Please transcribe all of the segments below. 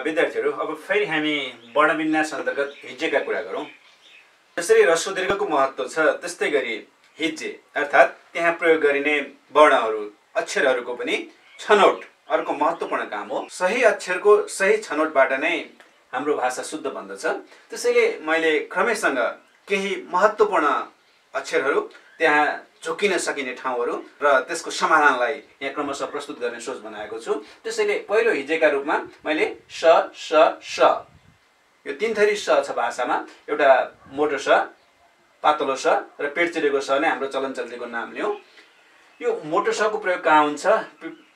विद्यार्थीहरू अब फेरि हामी वर्णविन्यास अन्तर्गत हिज्जेका कुरा गरौँ। जसरी ह्रस्व दीर्घको महत्त्व छ त्यस्तै गरी हिज्जे अर्थात् त्यहाँ प्रयोग गरिने वर्णहरू अक्षरहरूको पनि छनौट अर्को महत्त्वपूर्ण काम हो। सही अक्षरको सही छनौटबाट नै हाम्रो भाषा शुद्ध बन्दछ। त्यसैले मैले क्रमैसँग केही महत्त्वपूर्ण अक्षरहरू त्यहाँ झुकिन सकिने ठाउँहरू र त्यसको समाधानलाई यहाँ क्रमशः प्रस्तुत गर्ने सोच बनाएको छु। त्यसैले पहिलो हिज्जेका रूपमा मैले स स स यो तीन थरी स छ भाषामा। एउटा मोटो स, पातलो स र पेट चिरेको स नै हाम्रो चलन चल्तीको नाम हो। यो मोटो सको प्रयोग कहाँ हुन्छ,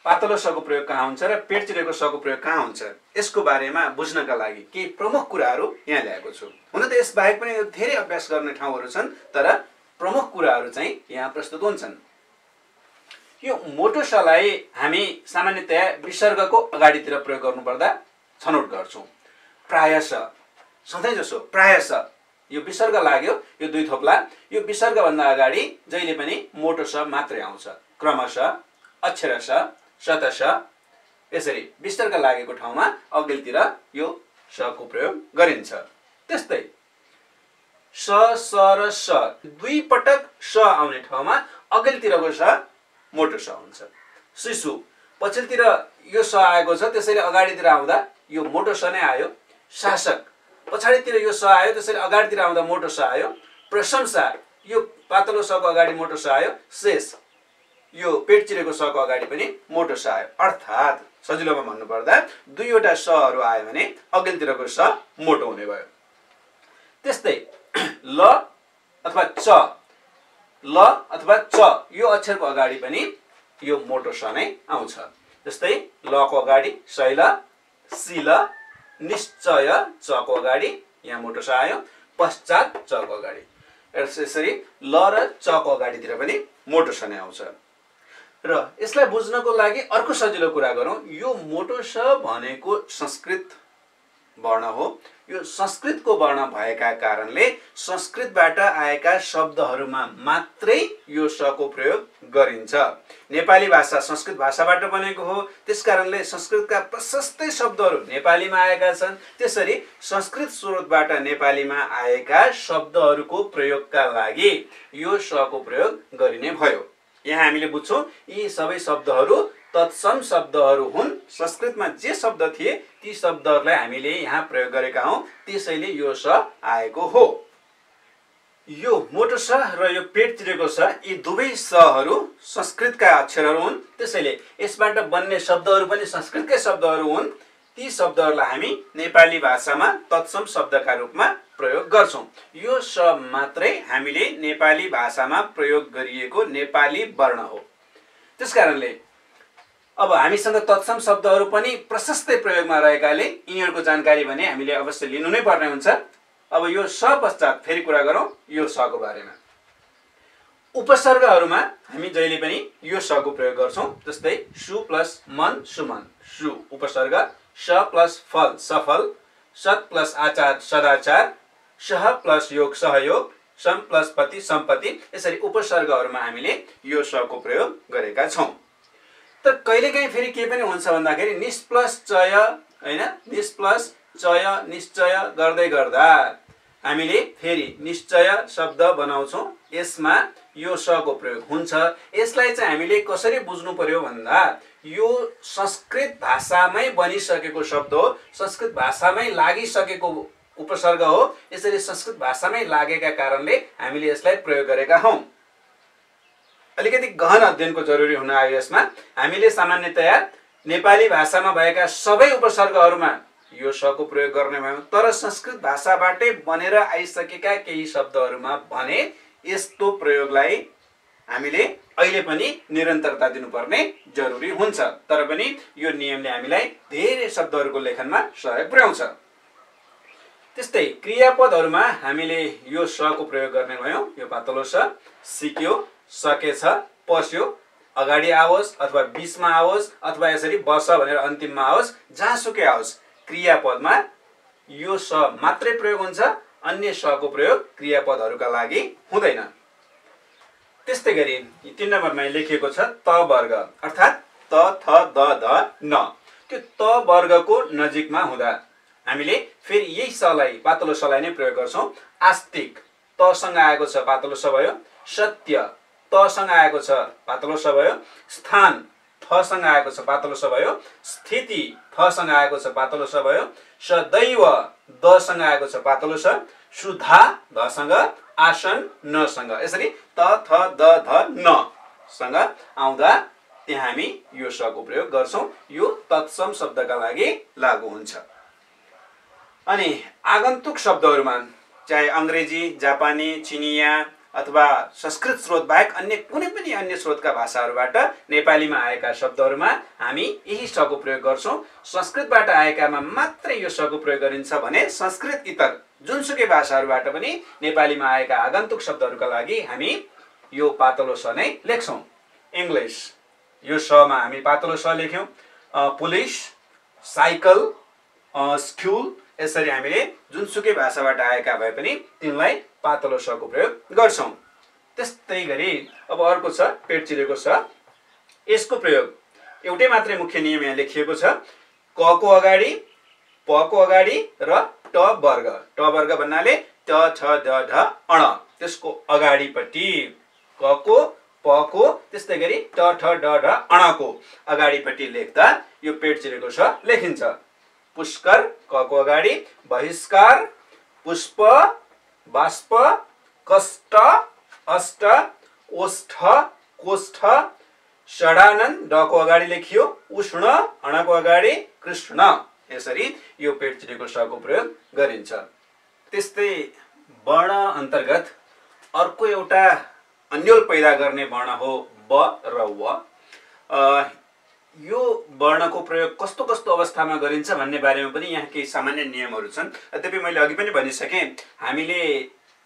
पातलो सको प्रयोग कहाँ हुन्छ र पेट चिरेको सको प्रयोग कहाँ हुन्छ, यसको बारेमा बुझ्नका लागि केही प्रमुख कुराहरू यहाँ ल्याएको छु। हुन त यस बाहेक पनि धेरै अभ्यास गर्ने ठाउँहरू छन्, तर प्रमुख कुराहरू चाहिँ यहाँ प्रस्तुत हुन्छन्। यो मोटो सलाई हामी सामान्यतया विसर्गको अगाडितिर प्रयोग गर्नुपर्दा छनौट गर्छौँ। प्रायश सधैँजसो प्रायश यो विसर्ग लाग्यो, यो दुई थोप्ला, यो विसर्गभन्दा अगाडि जहिले पनि मोटो स मात्रै आउँछ। क्रमशः अक्षर स, शत स, यसरी विसर्ग लागेको ठाउँमा अघिल्तिर यो सको प्रयोग गरिन्छ। त्यस्तै स स र स दुई पटक स आउने ठाउँमा अघिल्तिरको स मोटो स हुन्छ। शिशु पछिल्तिर यो स आएको छ, त्यसैले अगाडितिर आउँदा यो मोटो स नै आयो। शासक पछाडितिर यो स आयो, त्यसैले अगाडितिर आउँदा मोटो स आयो। प्रशंसा यो पातलो सको अगाडि मोटो स आयो। शेष यो पेट चिरेको सको अगाडि पनि मोटो स आयो। अर्थात् सजिलोमा भन्नुपर्दा दुईवटा सहरू आयो भने अघिल्तिरको स मोटो हुने भयो। त्यस्तै ल अथवा च, ल अथवा च यो अक्षरको अगाडि पनि यो मोटो स नै आउँछ। जस्तै ल को अगाडि शैल, शील, निश्चय चको अगाडि यहाँ मोटो स आयो। पश्चात चको अगाडि, यसरी ल र चको अगाडितिर पनि मोटो स नै आउँछ। र यसलाई बुझ्नको लागि अर्को सजिलो कुरा गरौँ। यो मोटो स भनेको संस्कृत वर्ण हो। यो संस्कृतको वर्ण भएका कारणले संस्कृतबाट आएका शब्दहरूमा मात्रै यो सको प्रयोग गरिन्छ। नेपाली भाषा संस्कृत भाषाबाट बनेको हो, त्यसकारणले संस्कृतका प्रशस्तै शब्दहरू नेपालीमा आएका छन्। त्यसरी संस्कृत स्रोतबाट नेपालीमा आएका शब्दहरूको प्रयोगका लागि यो सको प्रयोग गरिने भयो। यहाँ हामीले बुझ्छौँ यी सबै शब्दहरू तत्सम शब्दहरू हुन्। संस्कृतमा जे शब्द थिए ती शब्दहरूलाई हामीले यहाँ प्रयोग गरेका हौँ, त्यसैले यो स आएको हो। यो मोटो स र यो पेट चिरेको स यी दुवै सहरू संस्कृतका अक्षरहरू हुन्। त्यसैले यसबाट बन्ने शब्दहरू पनि संस्कृतकै शब्दहरू हुन्। ती शब्दहरूलाई हामी नेपाली भाषामा तत्सम शब्दका रूपमा प्रयोग गर्छौँ। यो स मात्रै हामीले नेपाली भाषामा प्रयोग गरिएको नेपाली वर्ण हो। त्यसकारणले अब हामीसँग तत्सम शब्दहरू पनि प्रशस्तै प्रयोगमा रहेकाले यिनीहरूको जानकारी भने हामीले अवश्य लिनु नै पर्ने हुन्छ। अब यो स पश्चात फेरि कुरा गरौँ यो सको बारेमा। उपसर्गहरूमा हामी जहिले पनि यो सको प्रयोग गर्छौँ। जस्तै सु प्लस मन सुमन, सु उपसर्ग। स प्लस फल सफल, सत प्लस आचार सदाचार, सह प्लस योग सहयोग, सम प्लस पति सम्पत्ति। यसरी उपसर्गहरूमा हामीले यो सको प्रयोग गरेका छौँ। तर कहिलेकाहीँ फेरि के पनि हुन्छ भन्दाखेरि निस प्लस चय, होइन, निस प्लस चय निश्चय गर्दै गर्दा हामीले फेरि निश्चय शब्द बनाउँछौँ। यसमा यो सको प्रयोग हुन्छ। यसलाई चाहिँ हामीले कसरी बुझ्नु पर्यो भन्दा यो संस्कृत भाषामै बनिसकेको शब्द हो, संस्कृत भाषामै लागिसकेको उपसर्ग हो। यसरी संस्कृत भाषामै लागेका कारणले हामीले यसलाई प्रयोग गरेका हौँ। अलिकति गहन अध्ययनको जरुरी हुन आयो यसमा। हामीले सामान्यतया नेपाली भाषामा भएका सबै उपसर्गहरूमा यो सको प्रयोग गर्ने भयौँ, तर संस्कृत भाषाबाटै बनेर आइसकेका केही शब्दहरूमा भने यस्तो प्रयोगलाई हामीले अहिले पनि निरन्तरता दिनुपर्ने जरुरी हुन्छ। तर पनि यो नियमले हामीलाई धेरै शब्दहरूको लेखनमा सहयोग पुर्याउँछ। त्यस्तै क्रियापदहरूमा हामीले यो सको प्रयोग गर्ने भयौँ। यो पातलो स, सिक्यो, सकेछ, पस्यो, अगाडि आओस् अथवा बीचमा आओस् अथवा यसरी बस भनेर अन्तिममा आओस्, जहाँसुकै आओस्, क्रियापदमा यो स मात्रै प्रयोग हुन्छ। अन्य सको प्रयोग क्रियापदहरूका लागि हुँदैन। त्यस्तै गरी 3 नम्बरमा लेखिएको छ त वर्ग अर्थात् त थ द ध न। त्यो त वर्गको नजिकमा हुँदा हामीले फेरि यही सलाई पातलो सलाई नै प्रयोग गर्छौं। आस्तिक तसँग आएको छ पातलो स भयो। सत्य तसँग आएको छ पातलो स भयो। स्थान थसँग आएको छ पातलो स भयो। स्थिति थसँग आएको छ पातलो स भयो। सदैव दसँग आएको छ पातलो स। सुधा धसँग। आसन नसँग। यसरी त थ द ध न सँग आउँदा त्यहाँ हामी यो स को प्रयोग गर्छौं। यो तत्सम शब्दका लागि लागू हुन्छ। अनि आगन्तुक शब्दहरुमा चाहे अंग्रेजी, जापानी, चिनिया अथवा संस्कृत स्रोत बाहेक अन्य कुनै पनि अन्य स्रोतका भाषाहरुबाट नेपालीमा आएका शब्दहरुमा हामी यही स को प्रयोग गर्छौं। संस्कृतबाट आएकामा मात्रै यो स को प्रयोग गरिन्छ भने संस्कृत इतर जुनसुकै भाषाहरुबाट पनि नेपालीमा आएका आगन्तुक शब्दहरुका लागि हामी यो पातलो स नै लेख्छौं। इंग्लिश यो स मा हामी पातलो स लेख्यौं। पुलिस, साइकल, स्कुल यसरी हामीले जुनसुकै भाषाबाट आएका भए पनि तिनलाई पातलो स को प्रयोग गर्छौं। त्यस्तै गरी अब अर्को छ पेट चिरेको स। यसको प्रयोग एउटै मात्रै मुख्य नियम यहाँ लेखिएको छ। क को अगाडि, प को अगाडि र ट वर्ग। ट वर्ग भन्नाले त ठ ड ढ अण त्यसको अगाडिपट्टि क को, प को त्यस्तै गरी ट ठ ड ढ अण को अगाडिपट्टि लेख्दा यो पेट चिरेको स लेखिन्छ। पुष्कर क को अगाडि, बहिष्कार, पुष्प, बाष्प, कष्ट, अष्ट, ओष्ठ, कोष्ठ, षडानन ड को अगाडि लेखियो। उष्ण अण को अगाडि, कृष्ण यसरी यो पेट चिरेको स को प्रयोग गरिन्छ। त्यस्तै वर्ण अन्तर्गत अर्को एउटा अन्यल पैदा गर्ने वर्ण हो ब र व। यो वर्णको प्रयोग कस्तो कस्तो अवस्थामा गरिन्छ भन्ने बारेमा पनि यहाँ केही सामान्य नियमहरू छन्। यद्यपि मैले अघि पनि भनिसके हामीले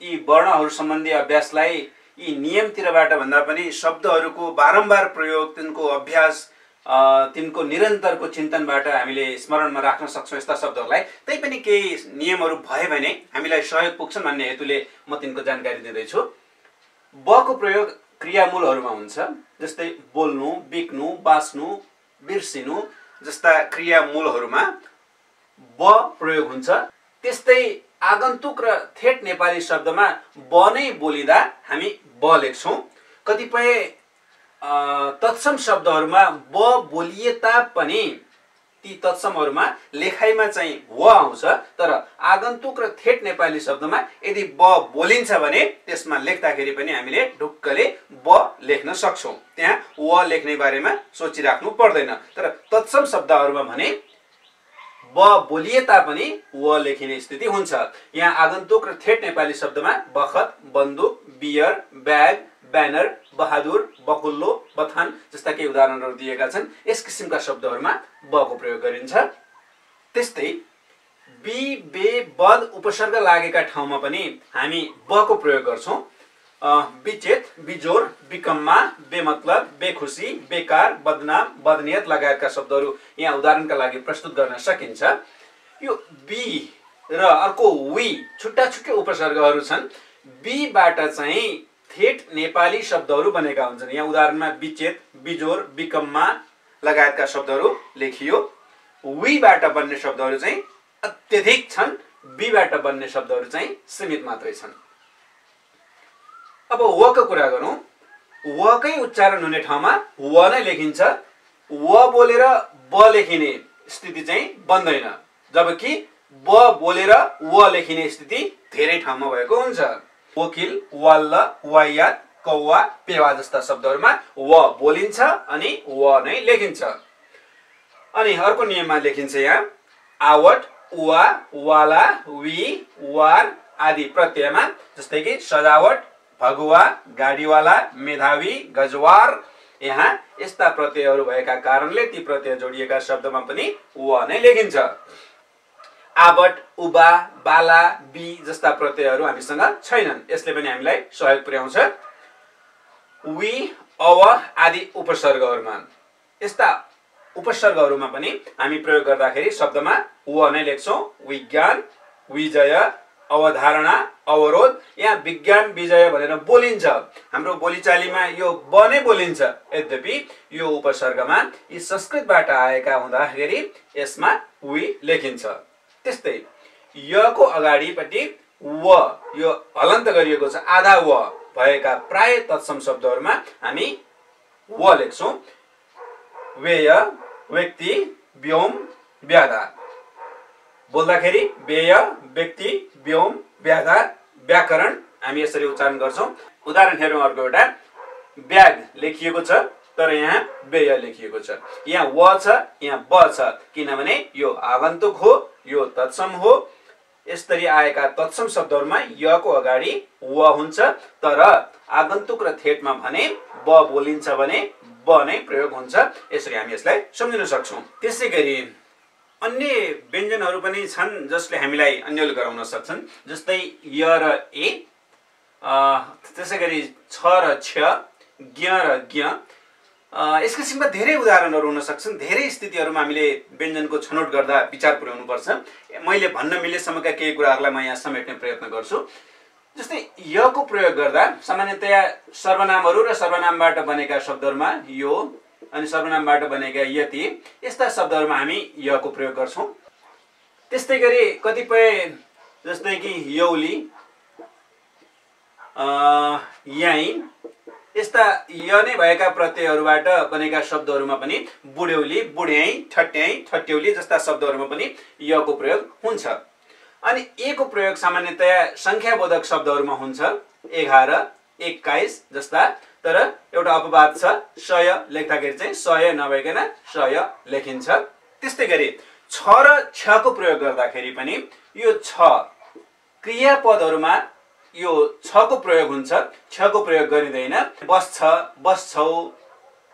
यी वर्णहरू सम्बन्धी अभ्यासलाई यी नियमतिरबाट भन्दा पनि शब्दहरूको बारम्बार प्रयोग, तिनको अभ्यास, तिनको निरन्तरको चिन्तनबाट हामीले स्मरणमा राख्न सक्छौं यस्ता शब्दहरूलाई। तैपनि केही नियमहरू भए भने हामीलाई सहयोग पुग्छन् भन्ने हेतुले म तिनको जानकारी दिँदैछु। ब को प्रयोग क्रियामूलहरूमा हुन्छ। जस्तै बोल्नु, बिक्नु, बाँच्नु, बिर्सिनु जस्ता क्रियामूलहरूमा ब प्रयोग हुन्छ। त्यस्तै आगन्तुक र ठेट नेपाली शब्दमा ब नै बोलिदा हामी ब लेख्छौं। कतिपय तत्सम शब्दहरूमा ब बोलिए तापनि ती तत्समहरूमा लेखाइमा चाहिँ व आउँछ। तर आगन्तुक र ठेट नेपाली शब्दमा यदि ब बोलिन्छ भने त्यसमा लेख्दाखेरि पनि हामीले ढुक्कले ब लेख्न सक्छौं। त्यहाँ व लेख्ने बारेमा सोचिराख्नु पर्दैन। तर तत्सम शब्दहरूमा भने ब बोलिए तापनि व लेखिने स्थिति हुन्छ। यहाँ आगन्तुक र ठेट नेपाली शब्दमा बखत, बन्दुक, बियर, ब्याग, ब्यानर, बहादुर, बकुल्लो, बथान जस्ता केही उदाहरणहरू दिएका छन्। यस किसिमका शब्दहरूमा ब को प्रयोग गरिन्छ। त्यस्तै बी, बे, बद उपसर्ग लागेका ठाउँमा पनि हामी ब को प्रयोग गर्छौं। विचेत, बिजोर, विकम्मा, बेमतलब, बेखुसी, बेकार, बदनाम, बदनियत लगायतका शब्दहरू यहाँ उदाहरणका लागि प्रस्तुत गर्न सकिन्छ। यो बी र अर्को वी छुट्टा छुट्टै उपसर्गहरू छन्। बी बाट चाहिँ ठेट नेपाली शब्दहरू बनेका हुन्छन्। यहाँ उदाहरणमा विचेत, बिजोर, विकम्मा लगायतका शब्दहरू लेखियो। वी बाट बन्ने शब्दहरू चाहिँ अत्यधिक छन्। बी बाट बन्ने शब्दहरू चाहिँ सीमित मात्रै छन्। अब व को कुरा गरौं। व कै उच्चारण हुने ठाउँमा व नै लेखिन्छ। व बोलेर ब लेखिने स्थिति चाहिँ बन्दैन। जबकि ब बोलेर व लेखिने स्थिति धेरै ठाउँमा भएको हुन्छ। वकिल, वाल्ल, वायात, कौवा, पेवा जस्ता शब्दहरूमा व बोलिन्छ अनि व नै लेखिन्छ। अनि अर्को नियममा लेखिन्छ यहाँ आवट, उवा, वाला, वी, वार आदि प्रत्ययमा। जस्तै कि सजावट, भगुवा, गाडीवाला, मेधावी, गजवार यहाँ यस्ता प्रत्ययहरू भएका कारणले ती प्रत्यय जोडिएका शब्दमा पनि व नै लेखिन्छ। आवट, उबा, बाला, बी जस्ता प्रत्ययहरू हामीसँग छैनन्। यसले पनि हामीलाई सहयोग पुर्याउँछ। वी, अव आदि उपसर्गहरूमा यस्ता उपसर्गहरूमा पनि हामी प्रयोग गर्दाखेरि शब्दमा व नै लेख्छौं। विज्ञान, विजय, अवधारणा, अवरोध, यहाँ विज्ञान विजय भनेर बोलिन्छ। हाम्रो बोलीचालीमा यो ब नै बोलिन्छ। यद्यपि यो उपसर्गमा यी संस्कृतबाट आएका हुँदाखेरि यसमा वी लेखिन्छ। त्यस्तै यको अगाडिपट्टि व, यो हलन्त गरिएको छ, आधा व भएका प्राय तत्सम शब्दहरूमा हामी व लेख्छौँ। व्यय, व्यक्ति, व्योम, व्याधा। बोल्दाखेरि व्यय, व्यक्ति, व्योम, व्याधा, व्याकरण हामी यसरी उच्चारण गर्छौँ। उदाहरण हेरौँ अर्को एउटा। ब्याग लेखिएको छ तर यहाँ व्यय लेखिएको छ। यहाँ व छ, यहाँ ब छ, किनभने यो आगन्तुक हो, यो तत्सम हो। यसरी आएका तत्सम शब्दहरूमा यको अगाडि व हुन्छ, तर आगन्तुक र थेटमा भने ब बोलिन्छ भने ब नै प्रयोग हुन्छ। यसरी हामी यसलाई सम्झिन सक्छौँ। त्यसै गरी अन्य व्यञ्जनहरू पनि छन् जसले हामीलाई अन्यल गराउन सक्छन्, जस्तै य र ए, त्यसै गरी छ र छ, ज्ञ र ज्ञ। यस किसिमका धेरै उदाहरणहरू हुन सक्छन्। धेरै स्थितिहरूमा हामीले व्यञ्जनको छनौट गर्दा विचार पुर्याउनुपर्छ। मैले भन्न मिलेसम्मका केही कुराहरूलाई म यहाँ समेट्ने प्रयत्न गर्छु। जस्तै यको प्रयोग गर्दा सामान्यतया सर्वनामहरू र सर्वनामबाट बनेका शब्दहरूमा यो अनि सर्वनामबाट बनेका यति, यस्ता शब्दहरूमा हामी यको प्रयोग गर्छौँ। त्यस्तै गरी कतिपय जस्तै कि यौली, यही, यस्ता य नै भएका प्रत्ययहरूबाट बनेका शब्दहरूमा पनि बुढ्यौली, बुढ्याई, ठट्याई, ठट्यौली जस्ता शब्दहरूमा पनि यको प्रयोग हुन्छ। अनि ए को प्रयोग सामान्यतया संख्याबोधक शब्दहरूमा हुन्छ, 11, 21 जस्ता। तर एउटा अपवाद छ, सय लेख्दाखेरि चाहिँ सय नभइकन सय लेखिन्छ। त्यस्तै गरी छ र छ को प्रयोग गर्दाखेरि पनि यो छ क्रियापदहरूमा यो छ को प्रयोग हुन्छ, छ को प्रयोग गरिँदैन। बस्छ, बस्छौ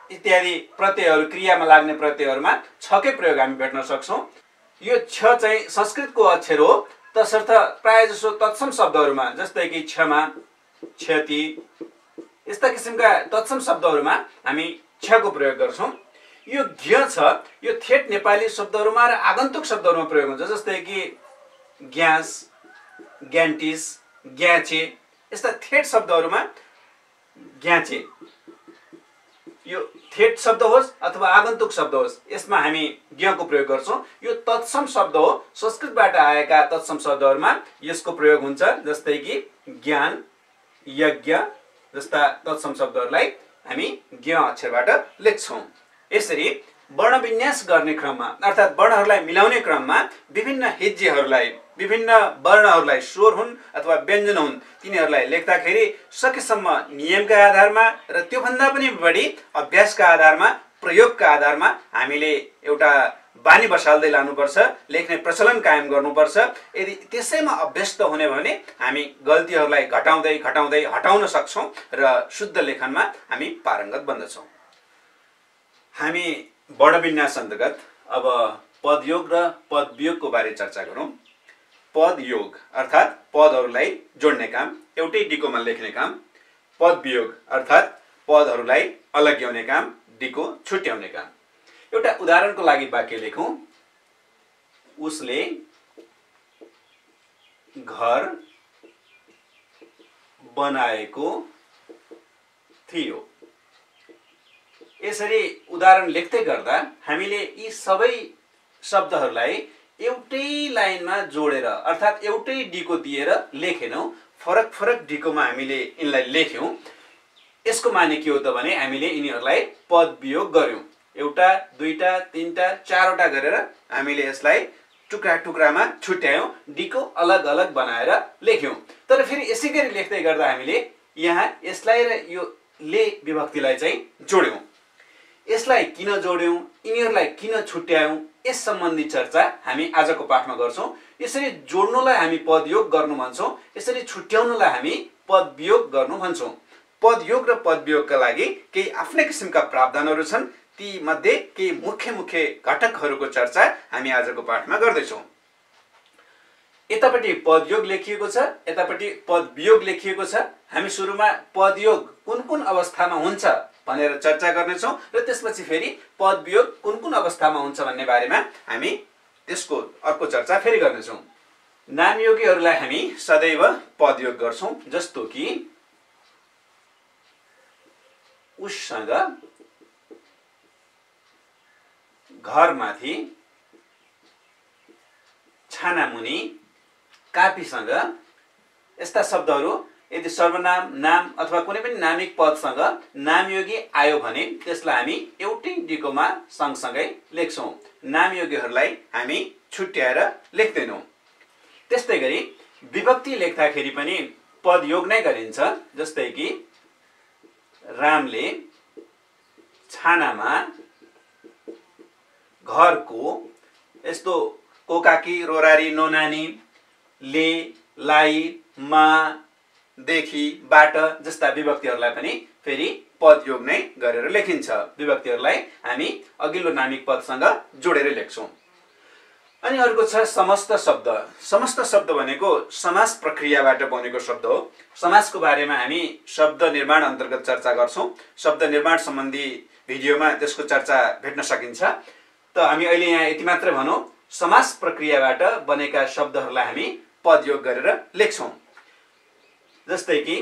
इत्यादि प्रत्ययहरू, क्रियामा लाग्ने प्रत्ययहरूमा छकै प्रयोग हामी भेट्न सक्छौँ। यो छ चाहिँ संस्कृतको अक्षर हो, तसर्थ प्राय जसो तत्सम शब्दहरूमा जस्तै कि क्षमा, क्षति, यस्ता किसिमका तत्सम शब्दहरूमा हामी छको प्रयोग गर्छौँ। यो ज्ञ छ, यो ठेट नेपाली शब्दहरूमा र आगन्तुक शब्दहरूमा प्रयोग हुन्छ, जस्तै कि ग्यास, ग्यान्टिस, ग्याचे, यस्ता ठेट शब्दहरूमा ग्याचे, यो ठेट शब्द होस् अथवा आगन्तुक शब्द होस्, यसमा हामी ज्ञको प्रयोग गर्छौँ। यो तत्सम शब्द हो, संस्कृतबाट आएका तत्सम शब्दहरूमा यसको प्रयोग हुन्छ, जस्तै कि ज्ञान, यज्ञ जस्ता तत्सम शब्दहरूलाई हामी ज्ञ अक्षरबाट लेख्छौँ। यसरी वर्णविन्यास गर्ने क्रममा अर्थात् वर्णहरूलाई मिलाउने क्रममा विभिन्न हिज्जेहरूलाई, विभिन्न वर्णहरूलाई, स्वर हुन् अथवा व्यञ्जन हुन्, तिनीहरूलाई लेख्दाखेरि सकेसम्म नियमका आधारमा र त्योभन्दा पनि बढी अभ्यासका आधारमा, प्रयोगका आधारमा हामीले एउटा बानी बसाल्दै लानुपर्छ, लेख्ने प्रचलन कायम गर्नुपर्छ। यदि त्यसैमा अभ्यस्त हुने भने हामी गल्तीहरूलाई घटाउँदै घटाउँदै हटाउन सक्छौँ र शुद्ध लेखनमा हामी पारङ्गत बन्दछौँ। हामी वर्णविन्यास अन्तर्गत अब पदयोग र पदवियोगको बारे चर्चा गरौँ। पदयोग अर्थात् पदहरूलाई जोड्ने काम, एउटै डिकोमा लेख्ने काम। पदवियोग अर्थात् पदहरूलाई अलग्याउने काम, डिको छुट्याउने काम। एउटा उदाहरणको लागि वाक्य लेखौँ। उसले घर बनाएको थियो। यसरी उदाहरण लेख्दै गर्दा हामीले यी सबै शब्दहरूलाई एउटै लाइनमा जोडेर अर्थात् एउटै डिको दिएर लेखेनौँ, फरक फरक डिकोमा हामीले यिनलाई लेख्यौँ। यसको माने के हो त भने हामीले यिनीहरूलाई पदवियोग गर्यौँ। एउटा, दुईटा, तीनटा, चारवटा गरेर हामीले यसलाई टुक्रा टुक्रामा छुट्यायौँ, डिको अलग अलग बनाएर लेख्यौँ। तर फेरि यसै गरी लेख्दै गर्दा हामीले यहाँ यसलाई र यो ले विभक्तिलाई चाहिँ जोड्यौँ। यसलाई किन जोड्यौँ, यिनीहरूलाई किन छुट्यायौँ, यस सम्बन्धी चर्चा हामी आजको पाठमा गर्छौँ। यसरी जोड्नुलाई हामी पदयोग गर्नु भन्छौँ, यसरी छुट्याउनुलाई हामी पदवियोग गर्नु भन्छौँ। पदयोग र पदवियोगका लागि केही आफ्नै किसिमका प्रावधानहरू छन्। ती मध्ये केही मुख्य मुख्य घटकहरूको चर्चा हामी आजको पाठमा गर्दैछौँ। यतापट्टि पदयोग लेखिएको छ, यतापट्टि पदवियोग लेखिएको छ। हामी सुरुमा पदयोग कुन कुन अवस्थामा हुन्छ भनेर चर्चा गर्नेछौँ र त्यसपछि फेरि पदवियोग कुन कुन अवस्थामा हुन्छ भन्ने बारेमा हामी त्यसको अर्को चर्चा फेरि गर्नेछौँ। नामयोगीहरूलाई हामी सदैव पदयोग गर्छौं, जस्तो कि उससँग घरमाथि, छानामुनि, कापीसँग। यस्ता शब्दहरू यदि सर्वनाम, नाम अथवा कुनै पनि नामिक पदसँग नामयोगी आयो भने त्यसलाई हामी एउटै डिकोमा सँगसँगै लेख्छौं। नामयोगीहरूलाई हामी छुट्याएर लेख्दैनौं। त्यस्तै गरी विभक्ति लेख्दाखेरि पनि पदयोग नै गरिन्छ, जस्तै कि रामले छानामा घरको, यस्तो कोकाकी, रोरारी, नोनानी, ले, लाई, मा, देखि, बाट जस्ता विभक्तिहरूलाई पनि फेरि पदयोग नै गरेर लेखिन्छ। विभक्तिहरूलाई हामी अघिल्लो नामिक पदसँग जोडेर लेख्छौं। अनि अर्को छ समस्त शब्द। समस्त शब्द भनेको समास प्रक्रियाबाट बनेको शब्द हो। समासको बारेमा हामी शब्द निर्माण अन्तर्गत चर्चा गर्छौं। शब्द निर्माण सम्बन्धी भिडियोमा त्यसको चर्चा भेट्न सकिन्छ। त हामी अहिले यहाँ यति मात्र भनौं, समास प्रक्रियाबाट बनेका शब्दहरूलाई हामी पदयोग गरेर लेख्छौं। जस्तै कि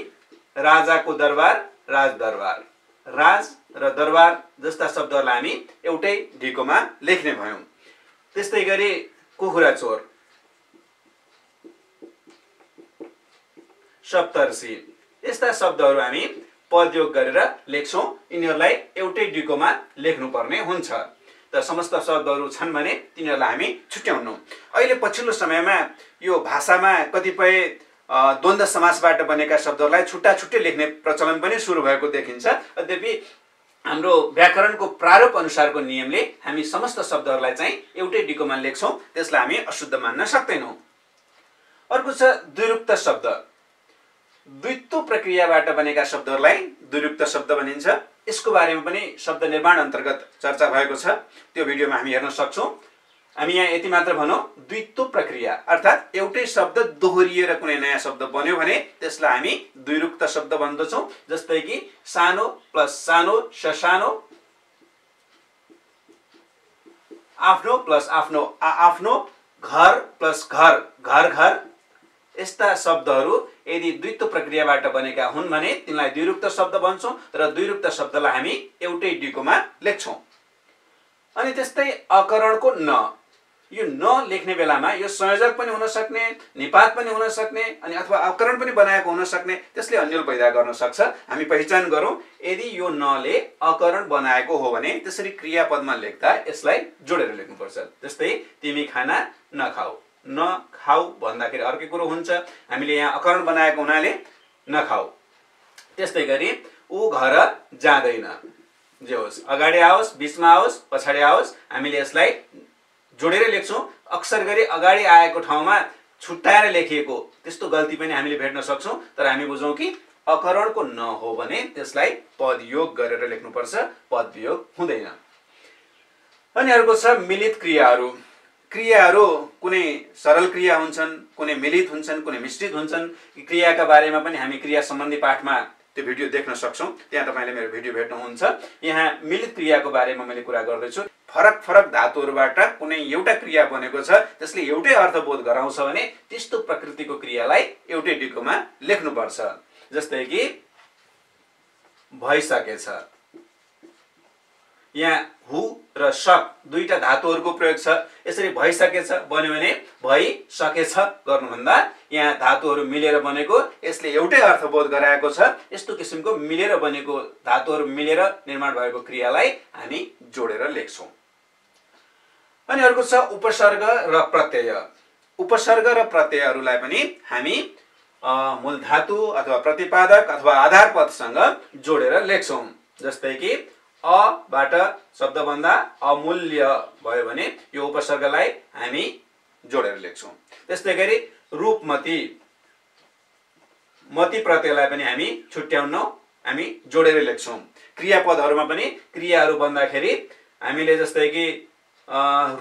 राजाको दरबार, राजदरबार। राज र दरबार जस्ता शब्दहरूलाई हामी एउटै ढिकोमा लेख्ने भयौं। त्यस्तै गरी कुखुरा चोर, सप्तर्षि, यस्ता शब्दहरू हामी पदयोग गरेर लेख्छौं। यिनीहरूलाई एउटै डिकोमा लेख्नुपर्ने हुन्छ। त समस्त शब्दहरू छन् भने तिनीहरूलाई हामी छुट्याउनौं। अहिले पछिल्लो समयमा यो भाषामा कतिपय द्वन्द्व समासबाट बनेका शब्दहरूलाई छुट्टा छुट्टै लेख्ने प्रचलन पनि सुरु भएको देखिन्छ। यद्यपि हाम्रो व्याकरणको प्रारूप अनुसारको नियमले हामी समस्त शब्दहरूलाई चाहिँ एउटै डिकोमा लेख्छौं। त्यसलाई हामी अशुद्ध मान्न सक्दैनौं। अर्को छ द्विरुक्त शब्द। द्वित्व प्रक्रियाबाट बनेका शब्दहरूलाई द्विरुक्त शब्द भनिन्छ। यसको बारेमा पनि शब्द निर्माण अन्तर्गत चर्चा भएको छ। त्यो भिडियोमा हामी हेर्न सक्छौं। हामी यहाँ यति मात्र भनौं, द्वित्व प्रक्रिया अर्थात् एउटै शब्द दोहोरिएर कुनै नयाँ शब्द बन्यो भने त्यसलाई हामी द्विरुक्त शब्द भन्दछौं। जस्तै कि सानो प्लस सानो, ससानो, आफ्नो प्लस आफ्नो, आफ्नो, घर प्लस घर, घर घर। यस्ता शब्दहरू यदि द्वित्व प्रक्रियाबाट बनेका हुन् भने तिनलाई द्विरुक्त शब्द भन्छौं र द्विरुक्त शब्दलाई हामी एउटै डिकोमा लेख्छौं। अनि त्यस्तै अकरणको न। यो न लेख्ने बेलामा यो संयोजक पनि हुन सक्ने, निपात पनि हुन सक्ने, अनि अथवा अकरण पनि बनाएको हुन सक्ने, त्यसले अन्यल पैदा गर्न सक्छ। हामी पहिचान गरौं, यदि यो नले अकरण बनाएको हो भने त्यसरी क्रियापदमा लेख्दा यसलाई जोडेर लेख्नुपर्छ। जस्तै तिमी खाना नखाऊ। नखाऊ भन्दाखेरि अर्कै कुरो हुन्छ। हामीले यहाँ अकरण बनाएको हुनाले नखाऊ। त्यस्तै गरी ऊ घर जाँदैन। जे होस्, अगाडि आओस्, बीचमा आओस्, पछाडि आओस्, हामीले यसलाई जोडेर लेख्छौं। अक्सर गरी अगाडि आएको ठाउँमा छुट्याएर लेखिएको त्यस्तो गल्ती पनि हामीले भेट्न सक्छौं। तर हामी बुझौं कि अकरणको न हो भने त्यसलाई पदयोग गरेर लेख्नुपर्छ, पदवियोग हुँदैन। अनि अर्को छ मिलित क्रियाहरू। क्रियाहरू कुनै सरल क्रिया हुन्छन्, कुनै मिलित हुन्छन्, कुनै मिश्रित हुन्छन्। क्रियाका बारेमा पनि हामी क्रिया सम्बन्धी पाठमा त्यो भिडियो देख्न सक्छौं। त्यहाँ तपाईले मेरो भिडियो भेट्नुहुन्छ। यहाँ मिलित क्रियाको बारेमा मैले कुरा गर्दैछु। फरक फरक धातुहरूबाट कुनै एउटा क्रिया बनेको छ, त्यसले एउटै अर्थबोध गराउँछ भने त्यस्तो प्रकृतिको क्रियालाई एउटै डिकोमा लेख्नुपर्छ। जस्तै कि भइसकेछ। यहाँ हु र सक दुईटा धातुहरूको प्रयोग छ। यसरी भइसकेछ बन्यो भने भइसकेछ गर्नुभन्दा यहाँ धातुहरू मिलेर बनेको, यसले एउटै अर्थबोध गराएको छ। यस्तो किसिमको मिलेर बनेको धातुहरू मिलेर निर्माण भएको क्रियालाई हामी जोडेर लेख्छौं। अनि अर्को छ उपसर्ग र प्रत्यय। उपसर्ग र प्रत्ययहरूलाई पनि हामी मूल धातु अथवा प्रतिपादक अथवा आधार पदसँग जोडेर लेख्छौं। जस्तै कि अबाट शब्द बन्दा अमूल्य भयो भने यो उपसर्गलाई हामी जोडेर लेख्छौं। त्यस्तै गरी रूपमती, मती प्रत्ययलाई पनि हामी छुट्याउनौ, हामी जोडेर लेख्छौं। क्रियापदहरूमा पनि क्रियाहरू बन्दाखेरि हामीले जस्तै कि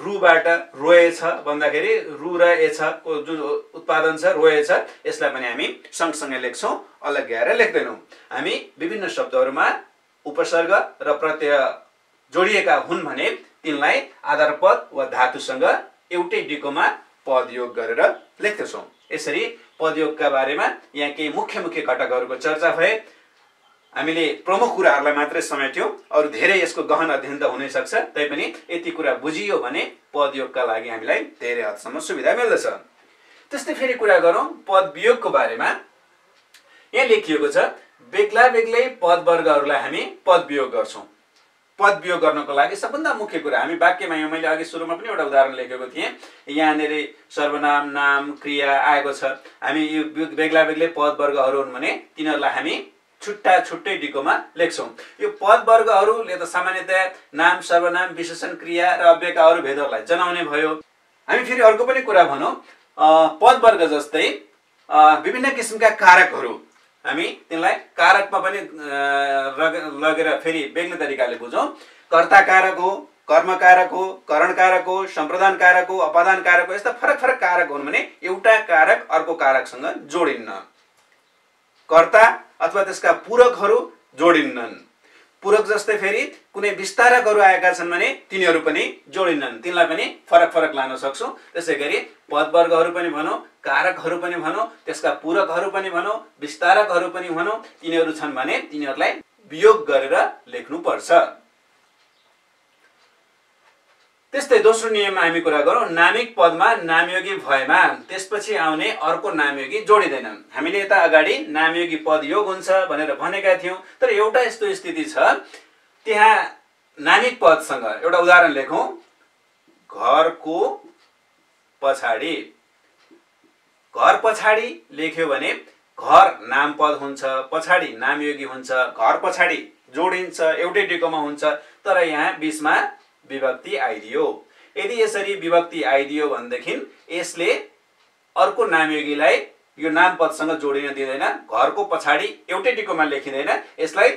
रुबाट रोएछ भन्दाखेरि रु र एछ को जुन उत्पादन छ रोएछ, यसलाई पनि हामी सँगसँगै लेख्छौं, अलग्याएर लेख्दैनौं। हामी विभिन्न शब्दहरूमा उपसर्ग र प्रत्यय जोडिएका हुन् भने तिनलाई आधार पद वा धातुसँग एउटै डिकोमा पदयोग गरेर लेख्दछौँ। यसरी पदयोगका बारेमा यहाँ केही मुख्य मुख्य घटकहरूको चर्चा भए। हामीले प्रमुख कुराहरूलाई मात्रै समेट्यौँ, अरू धेरै यसको गहन अध्ययन त हुनै सक्छ, तैपनि यति कुरा बुझियो भने पदयोगका लागि हामीलाई धेरै हदसम्म सुविधा मिल्दछ। त्यस्तै फेरि कुरा गरौँ पदवियोगको बारेमा। यहाँ लेखिएको छ बेग्ला बेग्लै पदवर्गहरूलाई हामी पदवियोग गर्छौँ। पदवियोग गर्नको लागि सबभन्दा मुख्य कुरा हामी वाक्यमा यहाँ मैले अघि सुरुमा पनि एउटा उदाहरण लेखेको थिएँ। यहाँनिर सर्वनाम, नाम, क्रिया आएको छ। हामी यो बेग्ला बेग्लै पदवर्गहरू हुन् भने तिनीहरूलाई हामी छुट्टा छुट्टै डिकोमा लेख्छौँ। यो पदवर्गहरूले त सामान्यतया नाम, सर्वनाम, विशेषण, क्रिया र अव्ययका भेदहरूलाई जनाउने भयो। हामी फेरि अर्को पनि कुरा भनौँ, पदवर्ग जस्तै विभिन्न किसिमका कारकहरू हामी तिनलाई कारकमा पनि लगेर फेरि बेग्लै तरिकाले बुझौँ। कर्ता कारक हो, कर्म कारक हो, करण कारक हो, सम्प्रदान कारक हो, अपादान कारक हो। यस्ता फरक फरक कारक हुन् भने एउटा कारक अर्को कारकसँग जोडिन्न। कर्ता अथवा त्यसका पूरकहरू जोडिन्नन्। पूरक जस्तै फेरि कुनै विस्तारकहरू आएका छन् भने तिनीहरू पनि जोडिन्नन्। तिनलाई पनि फरक फरक लान सक्छौँ। त्यसै गरी पदवर्गहरू पनि भनौँ, कारकहरू पनि भनौँ, त्यसका पूरकहरू पनि भनौँ, विस्तारकहरू पनि भनौँ, तिनीहरू छन् भने तिनीहरूलाई वियोग गरेर लेख्नुपर्छ। त्यस्तै दोस्रो नियममा हामी कुरा गरौँ, नामिक पदमा नामयोगी भएमा त्यसपछि आउने अर्को नामयोगी जोडिँदैन। हामीले यता अगाडि नामयोगी पद योग हुन्छ भनेर भनेका थियौँ, तर एउटा यस्तो स्थिति छ त्यहाँ नामिक पदसँग एउटा उदाहरण लेखौँ, घरको पछाडि। घर पछाडि लेख्यो भने घर नामपद हुन्छ, पछाडि नामयोगी हुन्छ। घर पछाडि जोडिन्छ, एउटै डिकोमा हुन्छ, तर यहाँ बीचमा विभक्ति आइदियो। यदि यसरी विभक्ति आइदियो भनेदेखि यसले अर्को नामयोगीलाई यो नामपदसँग जोडिन दिँदैन। घरको पछाडि एउटै डिकोमा लेखिँदैन, यसलाई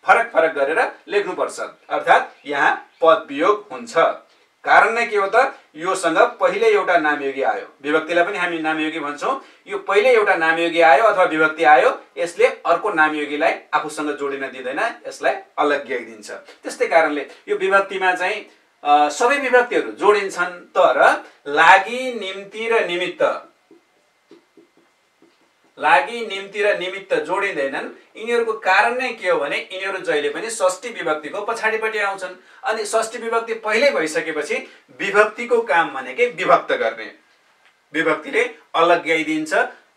फरक फरक गरेर लेख्नुपर्छ। अर्थात् यहाँ पदवियोग हुन्छ। कारण नै के हो त, योसँग पहिले एउटा नामयोगी आयो। विभक्तिलाई पनि हामी नामयोगी भन्छौँ। यो पहिले एउटा नामयोगी आयो अथवा विभक्ति आयो, यसले अर्को नामयोगीलाई आफूसँग जोडिन दिँदैन, यसलाई अलग्याइदिन्छ। त्यस्तै कारणले यो विभक्तिमा चाहिँ सबै विभक्तिहरू जोडिन्छन्, तर लागि, निम्ति र निमित्त जोडिँदैनन्। यिनीहरूको कारण नै के हो भने यिनीहरू जहिले पनि षष्ठी विभक्तिको पछाडिपट्टि आउँछन्। अनि षष्ठी विभक्ति पहिल्यै भइसकेपछि विभक्तिको काम भनेकै विभक्त गर्ने। विभक्तिले अलग्याइदिन्छ,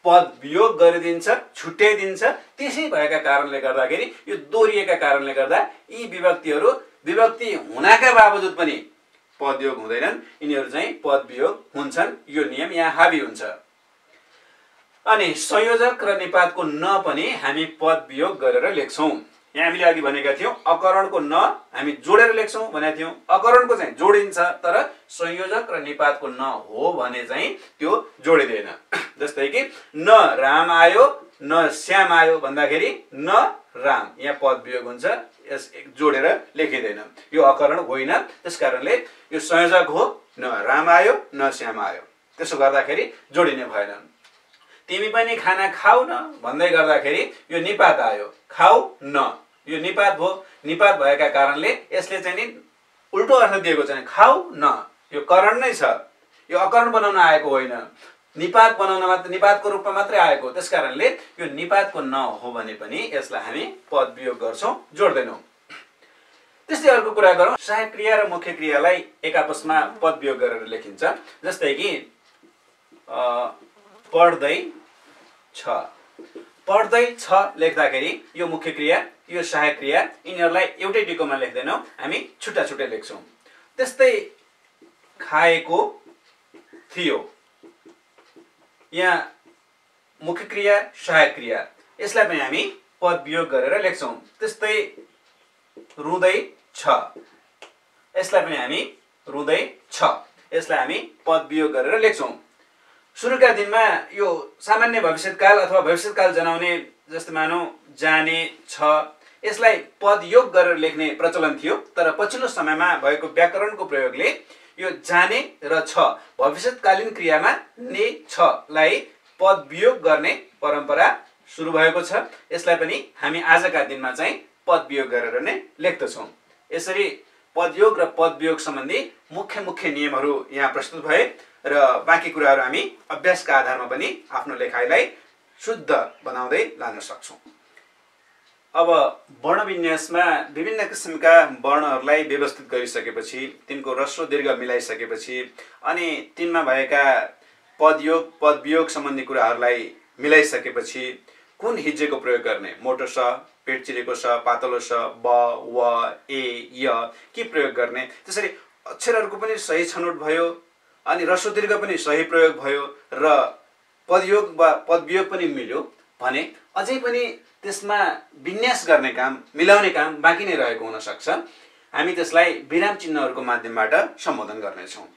पद वियोग गरिदिन्छ, छुट्याइदिन्छ। त्यसै भएका कारणले गर्दाखेरि, यो दोहोरिएका कारणले गर्दा यी विभक्तिहरू विभक्ति हुनाका बावजुद पनि पदयोग हुँदैनन्, यिनीहरू चाहिँ पद वियोग हुन्छन्। यो नियम यहाँ हावी हुन्छ। अनि संयोजक र निपातको न पनि हामी पद वियोग गरेर लेख्छौँ। यहाँ हामीले अघि भनेका थियौँ अकरणको न हामी जोडेर लेख्छौँ भनेका थियौँ। अकरणको चाहिँ जोडिन्छ, तर संयोजक र निपातको न हो भने चाहिँ त्यो जोडिँदैन। जस्तै कि न राम आयो, न श्याम आयो भन्दाखेरि न राम, यहाँ पद वियोग हुन्छ, यस जोडेर लेखिँदैन। यो अकरण होइन, त्यसकारणले यो संयोजक हो। न राम आयो, न श्याम आयो, त्यसो गर्दाखेरि जोडिने भएन। तिमी पनि खाना खाऊ न भन्दै गर्दाखेरि यो निपात आयो, खाऊ न, यो निपात भयो। निपात भएका कारणले यसले चाहिँ नि उल्टो अर्थ दिएको छैन, खाऊ न, यो करण नै छ। यो अकरण बनाउन आएको होइन, निपात बनाउन मात्र, निपातको रूपमा मात्रै आएको। त्यसकारणले यो निपातको न हो भने पनि यसलाई हामी पद वियोग गर्छौँ, जोड्दैनौँ। त्यस्तै अर्को कुरा गरौँ, सहायक क्रिया र मुख्य क्रियालाई एक आपसमा पद वियोग गरेर लेखिन्छ। जस्तै कि पढ्दै छ, पढ्दै छ लेख्दाखेरि यो मुख्य क्रिया, यो सहायक क्रिया, यिनीहरूलाई एउटै डिकोमा लेख्दैनौँ, हामी छुट्टा छुट्टै लेख्छौँ। त्यस्तै खाएको थियो, यहाँ मुख्य क्रिया, सहायक क्रिया, यसलाई पनि हामी पद वियोग गरेर लेख्छौँ। त्यस्तै रुँदै छ, यसलाई पनि हामी रुँदै छ, यसलाई हामी पद वियोग गरेर लेख्छौँ। सुरुका दिनमा यो सामान्य भविष्यकाल अथवा भविष्यकाल जनाउने, जस्तै मानौ जाने छ, यसलाई पद योग गरेर लेख्ने प्रचलन थियो। तर पछिल्लो समयमा भएको व्याकरणको प्रयोगले यो जाने र छ भविष्यकालीन क्रियामा ने छलाई पद वियोग गर्ने परम्परा सुरु भएको छ। यसलाई पनि हामी आजका दिनमा चाहिँ पद वियोग गरेर नै लेख्दछौँ। यसरी पदयोग र पद वियोग सम्बन्धी मुख्य मुख्य नियमहरू यहाँ प्रस्तुत भए। र बाँकी कुराहरू हामी अभ्यासका आधारमा पनि आफ्नो लेखाइलाई शुद्ध बनाउँदै लान सक्छौँ। अब वर्ण विन्यासमा विभिन्न किसिमका वर्णहरूलाई व्यवस्थित गरिसकेपछि, तिनको ह्रस्व दीर्घ मिलाइसकेपछि अनि तिनमा भएका पदयोग पदवियोग सम्बन्धी कुराहरूलाई मिलाइसकेपछि कुन हिज्जेको प्रयोग गर्ने, मोटो स, पेट चिरेको स, पातलो स, ब, व, ए, य के प्रयोग गर्ने, त्यसरी अक्षरहरूको पनि सही छनौट भयो अनि ह्रस्व दीर्घ पनि सही प्रयोग भयो र पदयोग वा पदवियोग पनि मिल्यो भने अझै पनि त्यसमा विन्यास गर्ने काम, मिलाउने काम बाँकी नै रहेको हुन सक्छ। हामी त्यसलाई विराम चिन्हहरूको माध्यमबाट सम्बोधन गर्नेछौँ।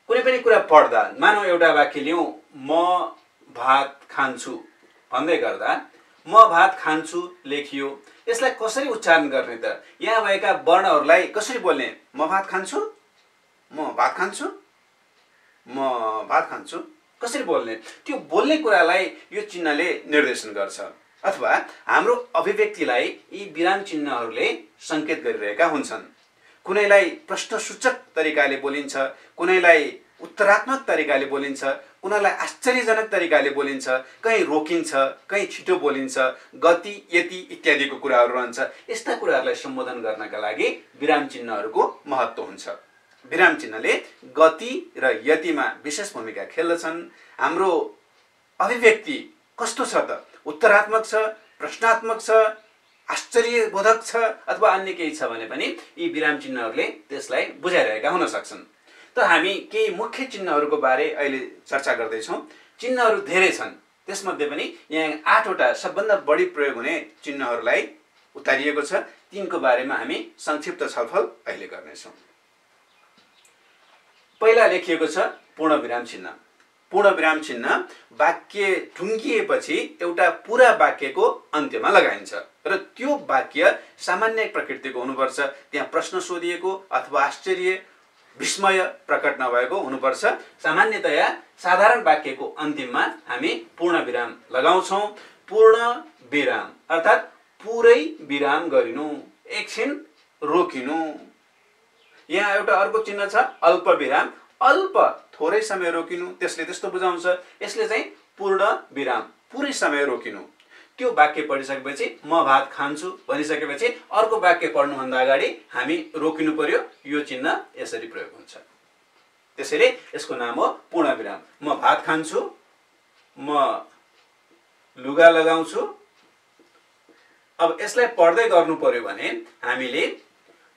कुनै पनि कुरा पढ्दा, मानौ एउटा वाक्य लिउँ, म भात खान्छु भन्दै गर्दा म भात खान्छु लेखियो, यसलाई कसरी उच्चारण गर्ने त? यहाँ भएका वर्णहरूलाई कसरी बोल्ने? म भात खान्छु, म भात खान्छु, म भात खान्छु, कसरी बोल्ने? त्यो बोल्ने कुरालाई यो चिन्हले निर्देशन गर्छ अथवा हाम्रो अभिव्यक्तिलाई यी विराम चिन्हहरूले सङ्केत गरिरहेका हुन्छन्। कुनैलाई प्रश्नसूचक तरिकाले बोलिन्छ, कुनैलाई उत्तरात्मक तरिकाले बोलिन्छ, कुनैलाई आश्चर्यजनक तरिकाले बोलिन्छ, कहीँ रोकिन्छ, कहीँ छिटो बोलिन्छ, गति यति इत्यादिको कुराहरू रहन्छ। यस्ता कुराहरूलाई सम्बोधन गर्नका लागि विराम चिन्हहरूको महत्त्व हुन्छ। विराम चिन्हले गति र यतिमा विशेष भूमिका खेल्दछन्। हाम्रो अभिव्यक्ति कस्तो छ त? उत्तरात्मक छ, प्रश्नात्मक छ, आश्चर्यबोधक छ अथवा अन्य केही छ भने पनि यी विराम चिन्हहरूले त्यसलाई बुझाइरहेका हुन सक्छन्। त हामी केही मुख्य चिन्हहरूको बारे अहिले चर्चा गर्दैछौँ। चिन्हहरू धेरै छन्, त्यसमध्ये पनि यहाँ 8वटा सबभन्दा बढी प्रयोग हुने चिन्हहरूलाई उतारिएको छ। तिनको बारेमा हामी संक्षिप्त छलफल अहिले गर्नेछौँ। पहिला लेखिएको छ पूर्ण विराम चिन्ह। पूर्ण विराम चिन्ह वाक्य टुङ्गिएपछि एउटा पुरा वाक्यको अन्त्यमा लगाइन्छ र त्यो वाक्य सामान्य प्रकृतिको हुनुपर्छ। त्यहाँ प्रश्न सोधिएको अथवा आश्चर्य विस्मय प्रकट नभएको हुनुपर्छ। सामान्यतया साधारण वाक्यको अन्तिममा हामी पूर्ण विराम लगाउँछौँ। पूर्ण विराम अर्थात् पुरै विराम गरिनु, एकछिन रोकिनु। यहाँ एउटा अर्को चिन्ह छ अल्प विराम। अल्प थोरै समय रोकिनु, त्यसले त्यस्तो बुझाउँछ। यसले चाहिँ पूर्ण विराम, पुरै समय रोकिनु। त्यो वाक्य पढिसकेपछि म भात खान्छु भनिसकेपछि अर्को वाक्य पढ्नुभन्दा अगाडि हामी रोकिनु पर्यो। यो चिन्ह यसरी प्रयोग हुन्छ। त्यसैले यसको नाम हो पूर्ण विराम। म भात खान्छु, म लुगा लगाउँछु। अब यसलाई पढ्दै गर्नु पर्यो भने हामीले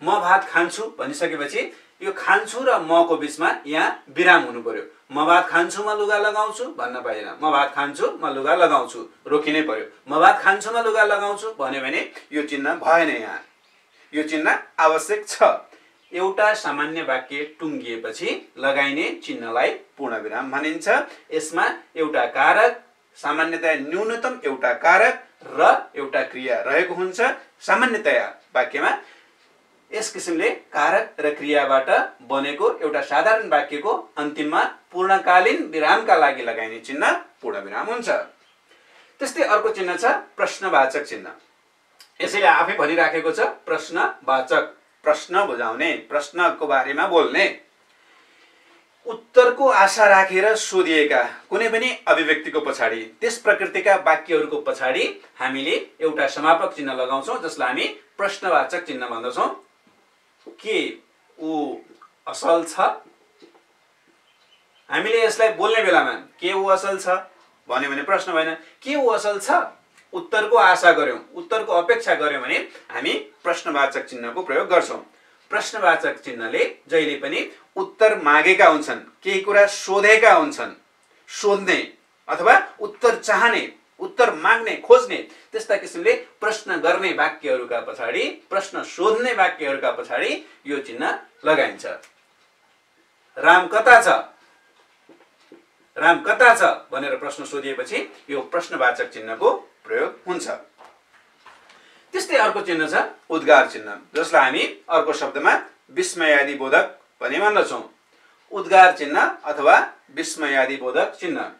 म भात खान्छु भनिसकेपछि यो खान्छु र मको बिचमा यहाँ विराम हुनु पर्यो। म भात खान्छु, म लुगा लगाउँछु भन्न पाइएन। म भात खान्छु, म लुगा लगाउँछु रोकिनै पर्यो। म भात खान्छु, म लुगा लगाउँछु भन्यो भने यो चिन्ह भएन। यहाँ यो चिन्ह आवश्यक छ। एउटा सामान्य वाक्य टुङ्गिएपछि लगाइने चिन्हलाई पूर्ण विराम भनिन्छ। यसमा एउटा कारक, सामान्यतया न्यूनतम एउटा कारक र एउटा क्रिया रहेको हुन्छ। सामान्यतया वाक्यमा यस किसिमले कारक र क्रियाबाट बनेको एउटा साधारण वाक्यको अन्तिममा पूर्णकालीन विरामका लागि लगाइने चिन्ह पूर्ण विराम हुन्छ। त्यस्तै अर्को चिन्ह छ प्रश्नवाचक चिन्ह। यसैले आफै भनिराखेको छ प्रश्नवाचक, प्रश्न बुझाउने, प्रश्नको बारेमा बोल्ने। उत्तरको आशा राखेर सोधिएका कुनै पनि अभिव्यक्तिको पछाडि, त्यस प्रकृतिका वाक्यहरूको पछाडि हामीले एउटा समापक चिन्ह लगाउँछौँ जसलाई हामी प्रश्नवाचक चिन्ह भन्दछौँ। के ऊ असल छ? हामीले यसलाई बोल्ने बेलामा के ऊ असल छ भन्यो भने प्रश्न भएन। के ऊ असल छ? उत्तरको आशा गर्यौँ, उत्तरको अपेक्षा गर्यौँ भने हामी प्रश्नवाचक चिन्हको प्रयोग गर्छौँ। प्रश्नवाचक चिन्हले जहिले पनि उत्तर मागेका हुन्छन्, केही कुरा सोधेका हुन्छन्, सोध्ने अथवा उत्तर चाहने, उत्तर माग्ने, खोज्ने, त्यस्ता किसिमले प्रश्न गर्ने वाक्यहरूका पछाडि, प्रश्न सोध्ने वाक्यहरूका पछाडि यो चिन्ह लगाइन्छ। राम कता छ? राम कता छ भनेर प्रश्न सोधिएपछि यो प्रश्नवाचक चिन्हको प्रयोग हुन्छ। त्यस्तै अर्को चिन्ह छ उद्गार चिन्ह, जसलाई हामी अर्को शब्दमा विस्मयादिबोधक पनि भन्दछौँ। उद्गार चिन्ह अथवा विस्मयादिबोधक चिन्ह,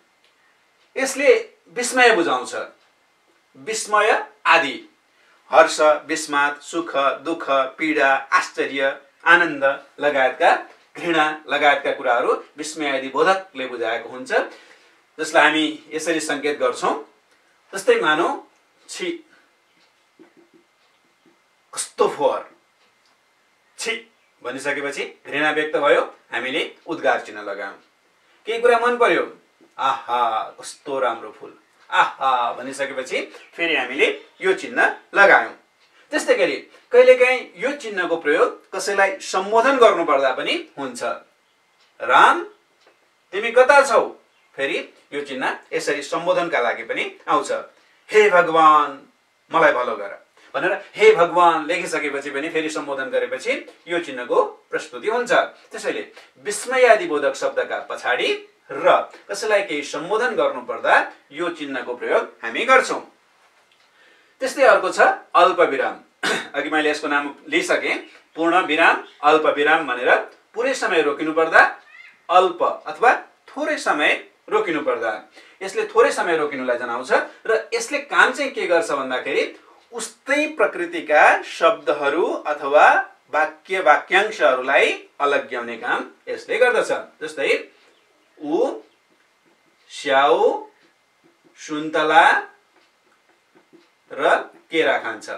यसले विस्मय बुझाउँछ। विस्मय आदि, हर्ष, विस्मात, सुख, दुःख, पीडा, आश्चर्य, आनन्द लगायतका घृणा लगायतका कुराहरू विस्मयादि बोधकले बुझाएको हुन्छ, जसलाई हामी यसरी संकेत गर्छौं। जस्तै मानौ छि कस्तो फोहोर, छि भनिसकेपछि घृणा व्यक्त भयो, हामीले उद्गार चिन्ह लगायौं। केही कुरा मन पर्यो, आहा कस्तो राम्रो फूल, आहा भनिसकेपछि फेरि हामीले यो चिन्ह लगायौं। त्यस्तै गरी कहिलेकाहीँ यो चिन्हको प्रयोग कसैलाई सम्बोधन गर्नुपर्दा पनि हुन्छ। राम तिमी कता छौ, फेरि यो चिन्ह यसरी सम्बोधनका लागि पनि आउँछ। हे भगवान मलाई भलो गर भनेर हे भगवान लेखिसकेपछि पनि फेरि सम्बोधन गरेपछि यो चिन्हको प्रस्तुति हुन्छ। त्यसैले विस्मयादिबोधक शब्दका पछाडि र कसैलाई केही सम्बोधन गर्नुपर्दा यो चिन्हको प्रयोग हामी गर्छौं। त्यस्तै अर्को छ अल्पविराम। अघि मैले यसको नाम लिइसके, पूर्ण विराम, अल्प विराम भनेर पुरै समय रोकिनु पर्दा, अल्प अथवा थोरै समय रोकिनु पर्दा। यसले थोरै समय रोकिनुलाई जनाउँछ र यसले काम चाहिँ के गर्छ भन्दाखेरि उस्तै प्रकृतिका शब्दहरू अथवा वाक्य वाक्यांशहरूलाई अलग्याउने काम यसले गर्दछ। जस्तै उ स्याउ सुन्तला र केरा खान्छ।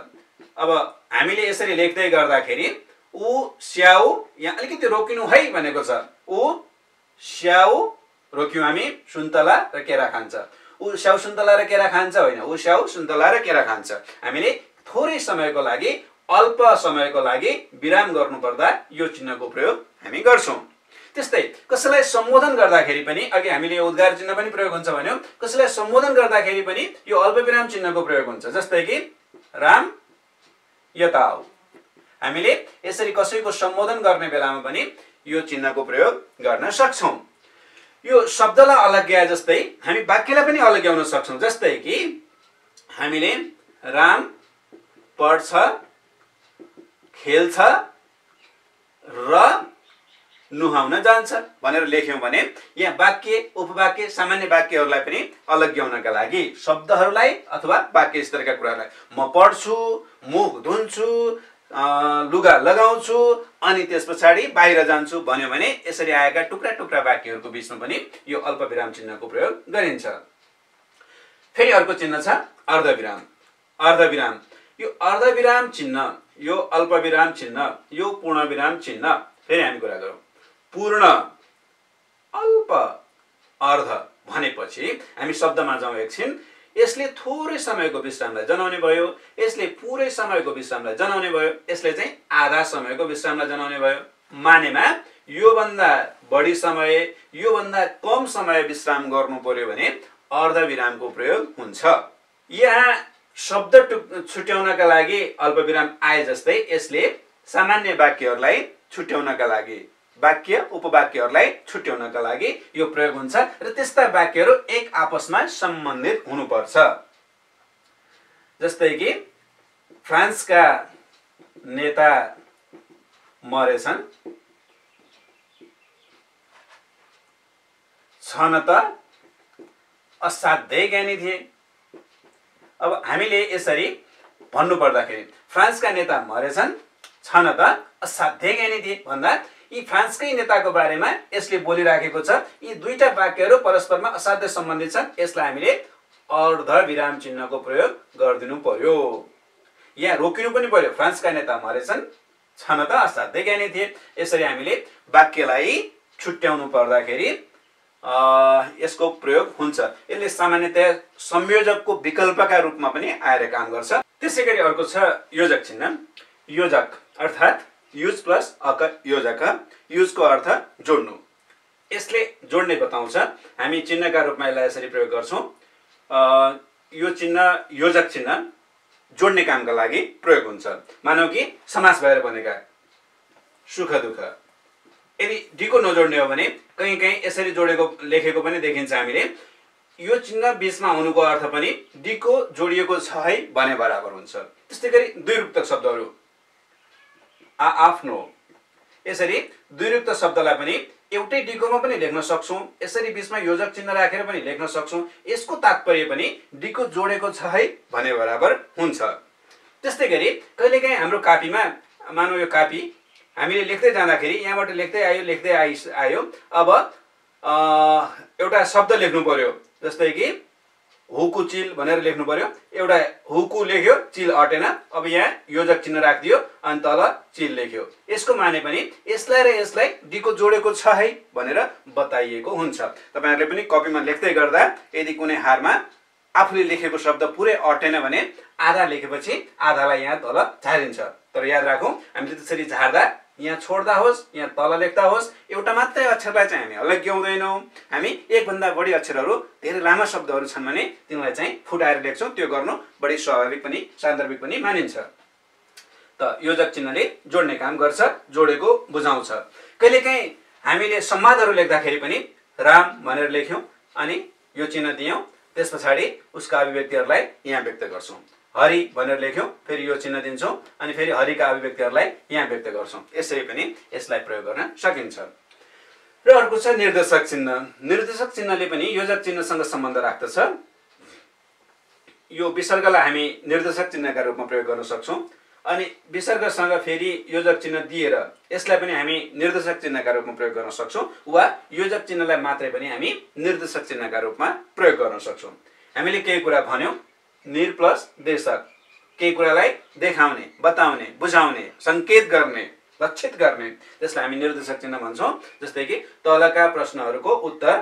अब हामीले यसरी लेख्दै गर्दाखेरि उ स्याउ, यहाँ अलिकति रोकिनु है भनेको छ। उ स्याउ रोक्यौं हामी, सुन्तला र केरा खान्छ। उ स्याउ सुन्तला र केरा खान्छ होइन, उ स्याउ सुन्तला र केरा खान्छ। हामीले थोरै समयको लागि, अल्प समयको लागि विराम गर्नुपर्दा यो चिन्हको प्रयोग हामी गर्छौं। त्यस्तै कसैलाई सम्बोधन गर्दाखेरि पनि, अघि हामीले यो उद्गार चिन्ह पनि प्रयोग हुन्छ भन्यौं, कसैलाई सम्बोधन गर्दाखेरि पनि यो अल्पविराम चिन्हको प्रयोग हुन्छ। जस्तै कि राम यता आऊ। हामीले यसरी कसैको सम्बोधन गर्ने बेलामा पनि यो चिन्हको प्रयोग गर्न सक्छौं। यो शब्दलाई अलग्याए जस्तै हामी वाक्यलाई पनि अलग्याउन सक्छौं। जस्तै कि हामीले राम पढ्छ, खेल्छ र नुहाउन जान्छ भनेर लेख्यौं भने यहाँ वाक्य, उपवाक्य, सामान्य वाक्यहरूलाई पनि अलग्याउनका लागि शब्दहरूलाई अथवा वाक्य स्तरका कुरालाई म पढ्छु, मुख धुन्छु, लुगा लगाउँछु अनि त्यसपछि बाहिर जान्छु भन्यो भने यसरी आएका टुक्रा टुक्रा वाक्यहरूको बीचमा पनि यो अल्पविराम चिन्हको प्रयोग गरिन्छ। फेरि अर्को चिन्ह छ अर्धविराम। अर्धविराम, यो अर्धविराम चिन्ह, यो अल्पविराम चिन्ह, यो पूर्णविराम चिन्ह। फेरि हामी कुरा गरौँ। पूर्ण, अल्प, अर्ध भनेपछि हामी शब्दमा जाउँ एकछिन। यसले थोरै समयको विश्रामलाई जनाउने भयो, यसले पुरै समयको विश्रामलाई जनाउने भयो, यसले चाहिँ आधा समयको विश्रामलाई जनाउने भयो। मानेमा यो भन्दा बढी समय, यो भन्दा कम समय विश्राम गर्नु पर्यो भने अर्धविरामको प्रयोग हुन्छ। यहाँ शब्द छुट्याउनका लागि अल्पविराम आए जस्तै यसले सामान्य वाक्यहरूलाई छुट्याउनका लागि, वाक्य उपवाक्यहरूलाई छुट्याउनका लागि यो प्रयोग हुन्छ र त्यस्ता वाक्यहरू एक आपसमा सम्बन्धित हुनुपर्छ। जस्तै कि फ्रान्सका नेता मरेछन्, छन त असाध्यै ज्ञानी थिए। अब हामीले यसरी भन्नु पर्दाखेरि फ्रान्सका नेता मरेछन्, छन त असाध्यै ज्ञानी थिए भन्दा यी फ्रान्सकै नेताको बारेमा यसले बोलिराखेको छ। यी दुईटा वाक्यहरू परस्परमा असाध्य सम्बन्धित छन्। यसलाई हामीले अर्धविराम चिन्हको प्रयोग गरिदिनु पर्यो। यहाँ रोकिनु पनि पर्यो। फ्रान्सका नेता मरेछन्, छन त असाध्यै ज्ञानी थिए। यसरी हामीले वाक्यलाई छुट्याउनु पर्दाखेरि यसको प्रयोग हुन्छ। यसले सामान्यतया संयोजकको विकल्पका रूपमा पनि आएर काम गर्छ। त्यसैगरी अर्को छ योजक चिन्ह। योजक अर्थात् युज प्लस अक योजक। युजको अर्थ जोड्नु। यसले जोड्ने बताउँछ। हामी चिन्हका रूपमा यसलाई यसरी प्रयोग गर्छौं। यो चिन्ह, योजक चिन्ह जोड्ने कामका लागि प्रयोग हुन्छ। मानौ कि समास भएर बनेका सुख दुःख, यदि डीको नजोड्ने हो भने कहीँ कहीँ यसरी जोडेको लेखेको पनि देखिन्छ हामीले। यो चिन्ह बीचमा हुनुको अर्थ पनि डीको जोडिएको छ है भने बराबर हुन्छ। त्यस्तै गरी द्विरूपक शब्दहरू आफ्नो, यसरी द्विरूपक शब्दलाई पनि एउटै डीकोमा पनि लेख्न सक्छौं। यसरी बीचमा योजक चिन्ह राखेर पनि लेख्न सक्छौं। यसको तात्पर्य पनि डीको जोडेको छ है भने बराबर हुन्छ। त्यस्तै गरी कहिलेकाहीँ हाम्रो कापीमा, मानौ यो कापी हामीले लेख्दै जाँदाखेरि यहाँबाट लेख्दै आयो अब एउटा शब्द लेख्नु पर्यो, जस्तै कि हुकु चिल भनेर लेख्नु पर्यो। एउटा हुकु लेख्यो, चिल अटेन, अब यहाँ योजक चिन्ह राखिदियो अनि तल चिल लेख्यो। यसको माने पनि यसलाई र यसलाई डीको जोडेको छ है भनेर बताइएको हुन्छ। तपाईहरुले पनि कपीमा लेख्दै गर्दा यदि कुनै हारमा आफूले लेखेको शब्द पुरै अटेन भने आधा लेखेपछि आधालाई यहाँ तल झारिन्छ। तर याद राखौं, हामीले त्यसरी झार्दा यहाँ छोड्दा होस् यहाँ तल लेख्दा होस् एउटा मात्रै अक्षरलाई चाहिँ हामी अलग्याउँदैनौं। हामी एक भन्दा बढी अक्षरहरू धेरै लामो शब्दहरू छन् भने तिनलाई चाहिँ फुटाएर लेख्छौं। त्यो गर्नु बढी स्वाभाविक पनि सान्दर्भिक पनि मानिन्छ। त योजक चिन्हले जोड्ने काम गर्छ, जोडेको बुझाउँछ। कहिलेकाहीँ हामीले संवादहरू लेख्दाखेरि पनि राम भनेर लेख्यौं अनि यो चिन्ह दियौं, त्यसपछि उसका अभिव्यक्तिहरूलाई यहाँ व्यक्त गर्छौं। हरि भनेर लेख्यौं, फेरि यो चिन्ह दिन्छौं अनि फेरि हरिका अभिव्यक्तिहरूलाई यहाँ व्यक्त गर्छौं। यसरी पनि यसलाई प्रयोग गर्न सकिन्छ। र अर्को छ निर्देशक चिन्ह। निर्देशक चिन्हले पनि योजक चिन्हसँग सम्बन्ध राख्दछ। यो विसर्गलाई हामी निर्देशक चिन्हका रूपमा प्रयोग गर्न सक्छौं अनि विसर्गसँग फेरि योजक चिन्ह दिएर यसलाई पनि हामी निर्देशक चिन्हका रूपमा प्रयोग गर्न सक्छौं वा योजक चिन्हलाई मात्रै पनि हामी निर्देशक चिन्हका रूपमा प्रयोग गर्न सक्छौं। हामीले केही कुरा भन्यौं, निर प्लस देशक, केही कुरालाई देखाउने, बताउने, बुझाउने, संकेत गर्ने, लक्षित गर्ने, त्यसलाई हामी निर्देशक चिन्ह भन्छौं। जस्तै कि तलका प्रश्नहरूको उत्तर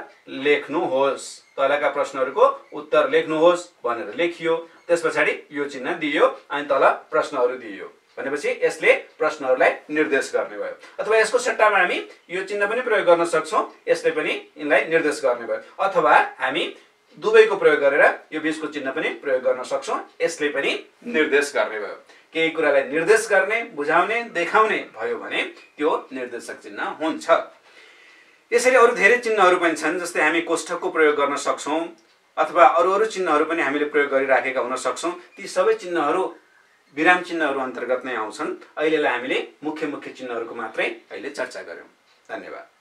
लेख्नुहोस्, तलका प्रश्नहरूको उत्तर लेख्नुहोस् भनेर लेखियो, त्यसपछि यो चिन्ह दियो अनि तल प्रश्नहरू दियो भनेपछि यसले प्रश्नहरूलाई निर्देश गर्ने भयो। अथवा यसको सट्टामा हामी यो चिन्ह पनि प्रयोग गर्न सक्छौं, यसले पनि यिनलाई निर्देश गर्ने भयो। अथवा हामी दुवैको प्रयोग गरेर यो बीचको चिन्ह पनि प्रयोग गर्न सक्छौं, यसले पनि निर्देश गर्ने भयो। केही कुरालाई निर्देश गर्ने, बुझाउने, देखाउने भयो भने त्यो निर्देशक चिन्ह हुन्छ। यसरी अरु धेरै चिन्हहरू पनि छन्, जस्तै हामी कोष्ठकको प्रयोग गर्न सक्छौं अथवा अरु चिन्हहरू पनि हामीले प्रयोग गरिराखेका हुन सक्छौं। ती सबै चिन्हहरू विराम चिन्हहरू अन्तर्गत नै आउँछन्। अहिलेलाई हामीले मुख्य चिन्हहरूको मात्रै अहिले चर्चा गर्यौं। धन्यवाद।